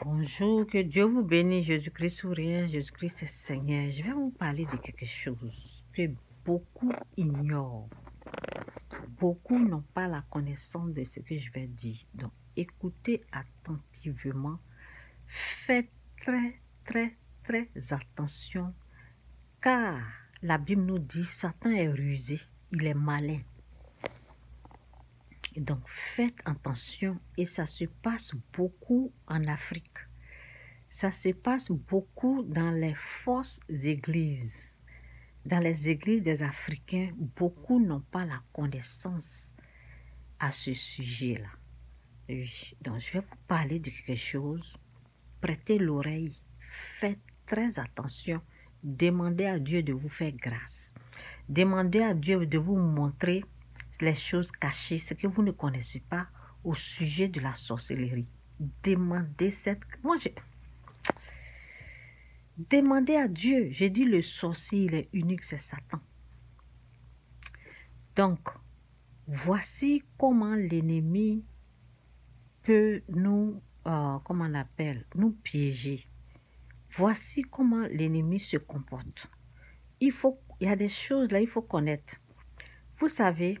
Bonjour, que Dieu vous bénisse, Jésus-Christ sourire, Jésus-Christ est Seigneur. Je vais vous parler de quelque chose que beaucoup ignorent. Beaucoup n'ont pas la connaissance de ce que je vais dire. Donc, écoutez attentivement. Faites très attention, car la Bible nous dit Satan est rusé, il est malin. Donc, faites attention et ça se passe beaucoup en Afrique. Ça se passe beaucoup dans les fausses églises. Dans les églises des Africains, beaucoup n'ont pas la connaissance à ce sujet-là. Donc, je vais vous parler de quelque chose. Prêtez l'oreille. Faites très attention. Demandez à Dieu de vous faire grâce. Demandez à Dieu de vous montrer les choses cachées, ce que vous ne connaissez pas au sujet de la sorcellerie. Demandez Demandez à Dieu. J'ai dit le sorcier, il est unique, c'est Satan. Donc, voici comment l'ennemi peut nous, nous piéger. Voici comment l'ennemi se comporte. Il y a des choses là, il faut connaître. Vous savez,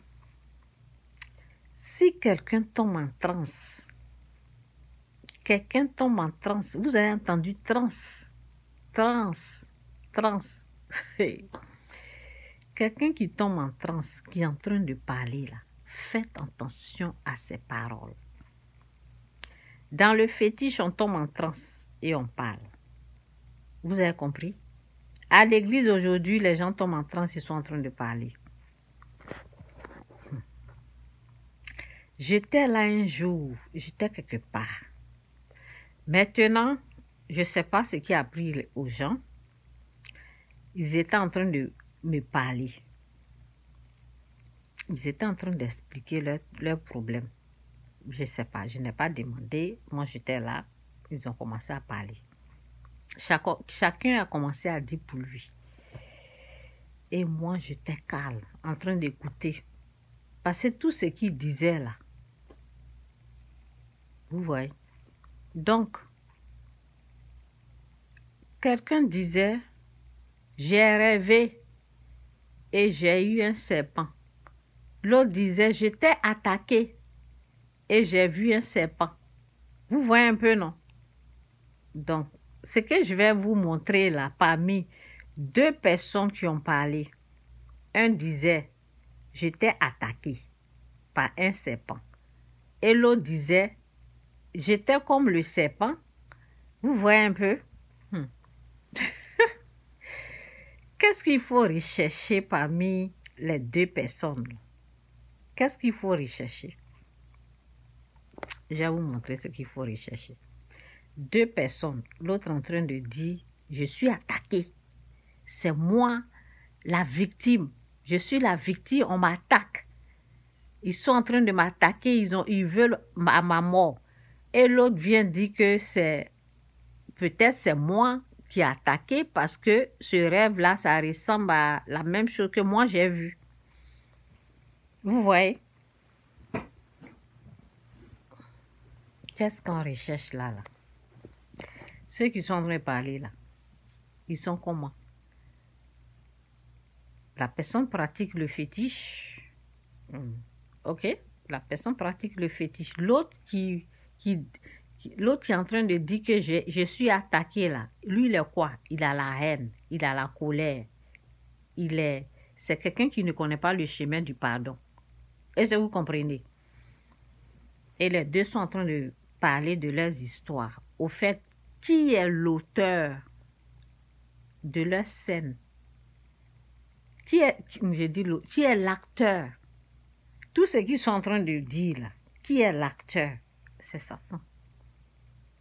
si quelqu'un tombe en transe, vous avez entendu transe. Quelqu'un qui tombe en transe, qui est en train de parler là, faites attention à ses paroles. Dans le fétiche, on tombe en transe et on parle. Vous avez compris? À l'église aujourd'hui, les gens tombent en transe, ils sont en train de parler. J'étais là un jour, j'étais quelque part. Maintenant, je ne sais pas ce qui a pris aux gens. Ils étaient en train de me parler. Ils étaient en train d'expliquer leurs problèmes. Je ne sais pas, je n'ai pas demandé. Moi, j'étais là. Ils ont commencé à parler. Chacun a commencé à dire pour lui. Et moi, j'étais calme, en train d'écouter. Parce que tout ce qu'ils disaient là, vous voyez. Donc, quelqu'un disait, j'ai rêvé et j'ai eu un serpent. L'autre disait, j'étais attaqué et j'ai vu un serpent. Vous voyez un peu, non? Donc, ce que je vais vous montrer là, parmi deux personnes qui ont parlé, un disait, j'étais attaqué par un serpent. Et l'autre disait, j'étais comme le serpent. Vous voyez un peu? Qu'est-ce qu'il faut rechercher parmi les deux personnes? Qu'est-ce qu'il faut rechercher? Je vais vous montrer ce qu'il faut rechercher. Deux personnes, l'autre en train de dire, je suis attaqué. C'est moi la victime. Je suis la victime, on m'attaque. Ils sont en train de m'attaquer, ils veulent ma mort. Et l'autre vient dire que peut-être c'est moi qui ai attaqué parce que ce rêve-là, ça ressemble à la même chose que moi j'ai vu. Vous voyez? Qu'est-ce qu'on recherche là? Ceux qui sont en train de parler là, ils sont comment? La personne pratique le fétiche. Ok? La personne pratique le fétiche. L'autre l'autre qui est en train de dire que je suis attaqué là. Lui, il est quoi? Il a la haine, il a la colère. C'est quelqu'un qui ne connaît pas le chemin du pardon. Est-ce que vous comprenez? Et les deux sont en train de parler de leurs histoires. Au fait, qui est l'auteur de leur scène? Qui est l'acteur? Tout ce qu'ils sont en train de dire là, qui est l'acteur? C'est Satan.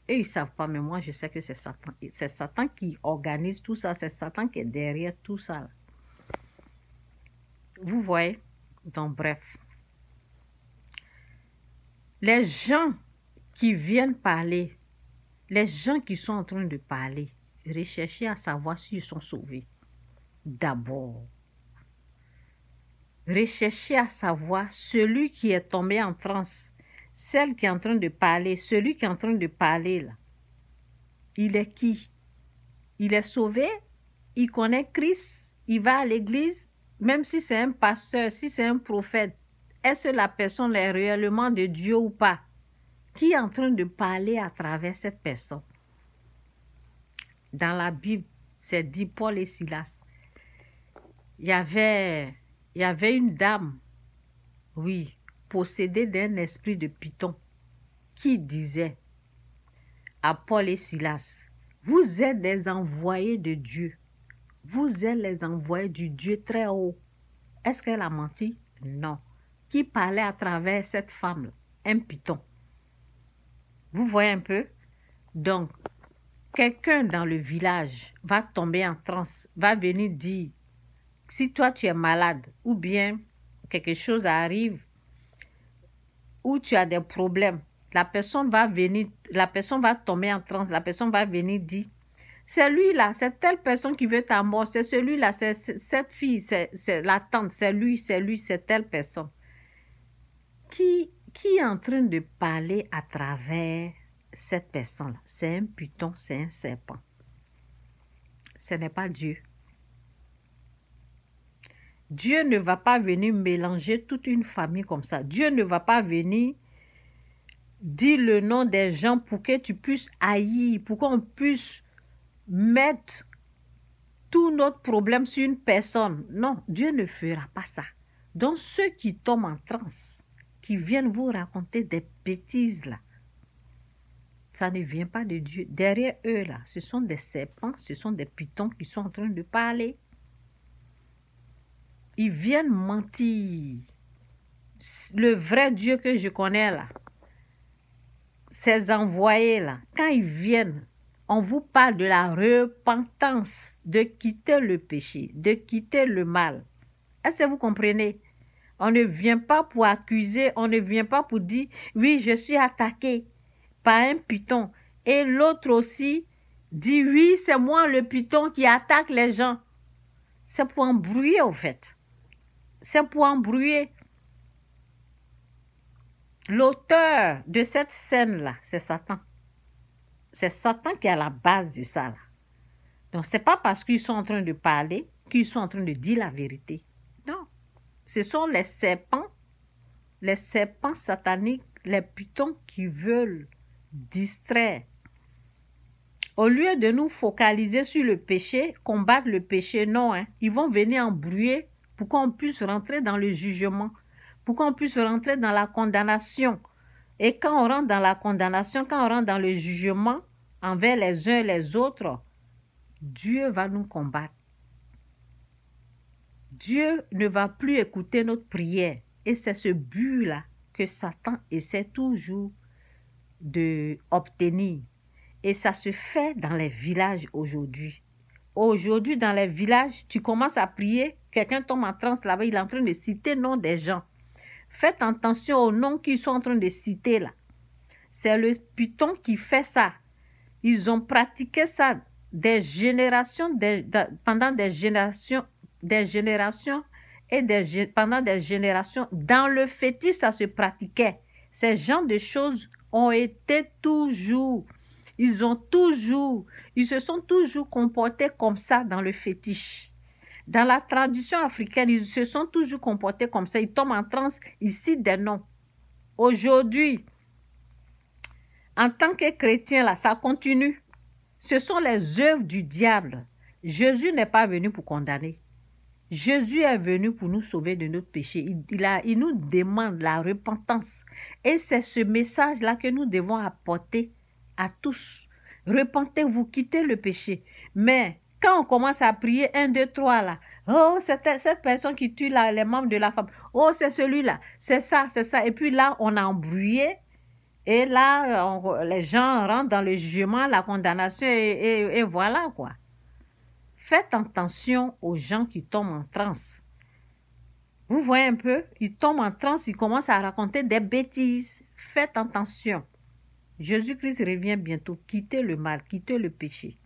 Eux, ils ne savent pas, mais moi, je sais que c'est Satan. C'est Satan qui organise tout ça. C'est Satan qui est derrière tout ça. Là. Vous voyez? Donc, bref. Les gens qui viennent parler, les gens qui sont en train de parler, recherchez à savoir s'ils sont sauvés. D'abord. Recherchez à savoir celui qui est tombé en transe, celle qui est en train de parler, celui qui est en train de parler là. il est qui? Il est sauvé, il connaît Christ, il va à l'église, même si c'est un pasteur, si c'est un prophète. Est-ce que la personne est réellement de Dieu ou pas? Qui est en train de parler à travers cette personne? Dans la Bible, c'est dit Paul et Silas. Il y avait une dame, oui, possédée d'un esprit de python, qui disait à Paul et Silas, vous êtes des envoyés de Dieu. Vous êtes les envoyés du Dieu très haut. Est-ce qu'elle a menti? Non. Qui parlait à travers cette femme, un python? Vous voyez un peu? Donc, quelqu'un dans le village va tomber en transe, va venir dire, si toi tu es malade, ou bien quelque chose arrive, ou tu as des problèmes, la personne va tomber en transe, la personne va venir dire, c'est lui-là, c'est telle personne qui veut ta mort, c'est celui-là, c'est cette fille, c'est la tante, c'est lui, c'est telle personne. Qui est en train de parler à travers cette personne-là? C'est un python, c'est un serpent. Ce n'est pas Dieu. Dieu ne va pas venir mélanger toute une famille comme ça. Dieu ne va pas venir dire le nom des gens pour que tu puisses haïr, pour qu'on puisse mettre tout notre problème sur une personne. Non, Dieu ne fera pas ça. Donc ceux qui tombent en transe, qui viennent vous raconter des bêtises là, ça ne vient pas de Dieu. Derrière eux là, ce sont des serpents, ce sont des pythons qui sont en train de parler. Ils viennent mentir. Le vrai Dieu que je connais là, ces envoyés là, quand ils viennent, on vous parle de la repentance, de quitter le péché, de quitter le mal. Est-ce que vous comprenez? On ne vient pas pour accuser, on ne vient pas pour dire, oui, je suis attaqué par un python. Et l'autre aussi dit, oui, c'est moi le python qui attaque les gens. C'est pour embrouiller au fait. C'est pour embrouiller. L'auteur de cette scène-là, c'est Satan. C'est Satan qui est à la base de ça. Là. Donc, ce n'est pas parce qu'ils sont en train de parler qu'ils sont en train de dire la vérité. Non. Ce sont les serpents sataniques, les pythons qui veulent distraire. Au lieu de nous focaliser sur le péché, combattre le péché, non. Ils vont venir embrouiller pour qu'on puisse rentrer dans le jugement, pour qu'on puisse rentrer dans la condamnation. Et quand on rentre dans la condamnation, quand on rentre dans le jugement envers les uns et les autres, Dieu va nous combattre. Dieu ne va plus écouter notre prière. Et c'est ce but-là que Satan essaie toujours d'obtenir. Et ça se fait dans les villages aujourd'hui. Aujourd'hui, dans les villages, tu commences à prier, quelqu'un tombe en transe là-bas, il est en train de citer le nom des gens. Faites attention aux noms qu'ils sont en train de citer là. C'est le python qui fait ça. Ils ont pratiqué ça des générations, pendant des générations et pendant des générations. Dans le fétiche, ça se pratiquait. Ces genres de choses ont été toujours, ils se sont toujours comportés comme ça dans le fétiche. Dans la tradition africaine, ils se sont toujours comportés comme ça. Ils tombent en transe, ils citent des noms. Aujourd'hui, en tant que chrétien, là, ça continue. Ce sont les œuvres du diable. Jésus n'est pas venu pour condamner. Jésus est venu pour nous sauver de notre péché. Il nous demande la repentance. Et c'est ce message-là que nous devons apporter à tous. Repentez-vous, quittez le péché. Mais quand on commence à prier 1, 2, 3 là, oh, c'est cette personne qui tue là, les membres de la femme. Oh, c'est celui-là. C'est ça, c'est ça. Et puis là, on a embrouillé. Et là, les gens rentrent dans le jugement, la condamnation et voilà quoi. Faites attention aux gens qui tombent en transe. Vous voyez un peu, ils tombent en transe, ils commencent à raconter des bêtises. Faites attention. Jésus-Christ revient bientôt. Quittez le mal, quittez le péché.